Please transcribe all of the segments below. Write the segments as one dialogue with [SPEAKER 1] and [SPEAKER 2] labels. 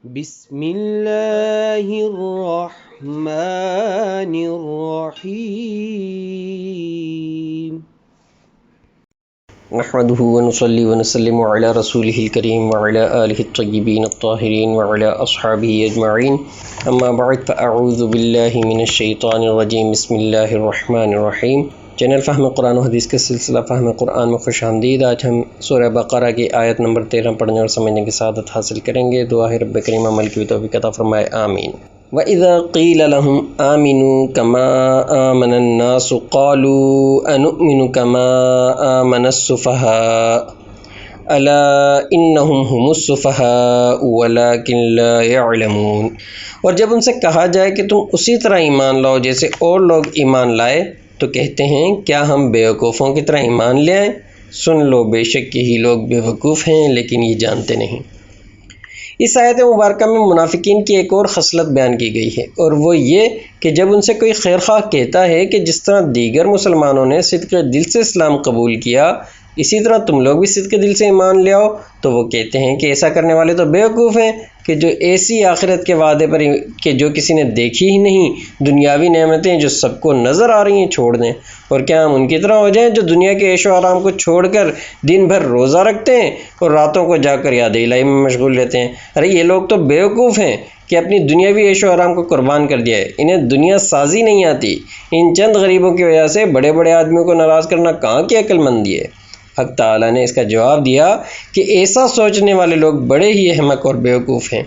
[SPEAKER 1] بسم اللہ الرحمن الرحیم
[SPEAKER 2] نحمده ونصلي ونسلم على رسوله الكريم وعلى آله الطيبين الطاهرين وعلى أصحابه أجمعين أما بعد فأعوذ بالله من الشيطان الرجيم بسم الله الرحمن الرحيم چینل فہم قرآن و حدیث کے سلسلہ فہم قرآن میں خوش آمدید۔ آج ہم سورہ بقرہ کی آیت نمبر 13 پڑھنے اور سمجھنے کی سعادت حاصل کریں گے۔ دعا ہے رب کریم عمل کی توفیق عطا فرمائے، آمین۔ وَإِذَا قِيلَ لَهُمْ آمِنُوا كَمَا آمَنَ النَّاسُ قَالُوا أَنُؤْمِنُ كَمَا آمَنَ السُّفَهَاءُ أَلَا إِنَّهُمْ هُمُ السُّفَهَاءُ وَلَكِنْ لَا يَعْلَمُونَ۔ اور جب ان سے کہا جائے کہ تم اسی طرح ایمان لاؤ جیسے اور لوگ ایمان لائے تو کہتے ہیں کیا ہم بیوقوفوں کی طرح ایمان لے آئیں؟ سن لو، بے شک یہی لوگ بیوقوف ہیں لیکن یہ جانتے نہیں۔ اس آیت مبارکہ میں منافقین کی ایک اور خصلت بیان کی گئی ہے، اور وہ یہ کہ جب ان سے کوئی خیرخواہ کہتا ہے کہ جس طرح دیگر مسلمانوں نے صدق دل سے اسلام قبول کیا اسی طرح تم لوگ بھی صدق دل سے ایمان لے آؤ، تو وہ کہتے ہیں کہ ایسا کرنے والے تو بیوقوف ہیں کہ جو ایسی آخرت کے وعدے پر کہ جو کسی نے دیکھی ہی نہیں، دنیاوی نعمتیں جو سب کو نظر آ رہی ہیں چھوڑ دیں، اور کیا ہم ان کی طرح ہو جائیں جو دنیا کے عیش و آرام کو چھوڑ کر دن بھر روزہ رکھتے ہیں اور راتوں کو جا کر یاد الہی میں مشغول رہتے ہیں؟ ارے یہ لوگ تو بیوقوف ہیں کہ اپنی دنیاوی عیش و آرام کو قربان کر دیا ہے، انہیں دنیا سازی نہیں آتی۔ ان چند غریبوں کی وجہ سے بڑے بڑے آدمیوں کو ناراض کرنا کہاں کی عقل مندی ہے؟ حق تعالیٰ نے اس کا جواب دیا کہ ایسا سوچنے والے لوگ بڑے ہی احمق اور بیوقوف ہیں،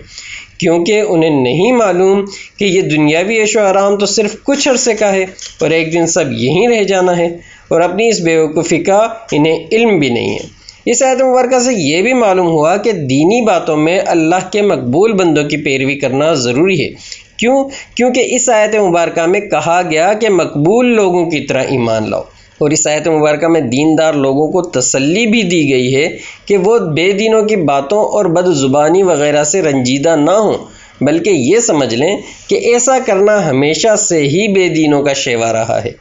[SPEAKER 2] کیونکہ انہیں نہیں معلوم کہ یہ دنیاوی عیش و آرام تو صرف کچھ عرصے کا ہے اور ایک دن سب یہیں رہ جانا ہے، اور اپنی اس بیوقوفی کا انہیں علم بھی نہیں ہے۔ اس آیت مبارکہ سے یہ بھی معلوم ہوا کہ دینی باتوں میں اللہ کے مقبول بندوں کی پیروی کرنا ضروری ہے۔ کیونکہ اس آیت مبارکہ میں کہا گیا کہ مقبول لوگوں کی طرح ایمان لاؤ، اور اس آیت مبارکہ میں دیندار لوگوں کو تسلی بھی دی گئی ہے کہ وہ بے دینوں کی باتوں اور بد زبانی وغیرہ سے رنجیدہ نہ ہوں، بلکہ یہ سمجھ لیں کہ ایسا کرنا ہمیشہ سے ہی بے دینوں کا شیوا رہا ہے،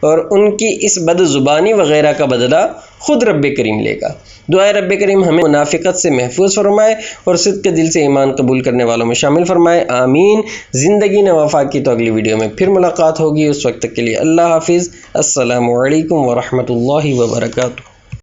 [SPEAKER 2] اور ان کی اس بد زبانی وغیرہ کا بدلہ خود رب کریم لے گا۔ دعائے رب کریم ہمیں منافقت سے محفوظ فرمائے اور صدق دل سے ایمان قبول کرنے والوں میں شامل فرمائے، آمین۔ زندگی نے وفا کی تو اگلی ویڈیو میں پھر ملاقات ہوگی، اس وقت تک کے لیے اللہ حافظ۔ السلام علیکم ورحمۃ اللہ وبرکاتہ۔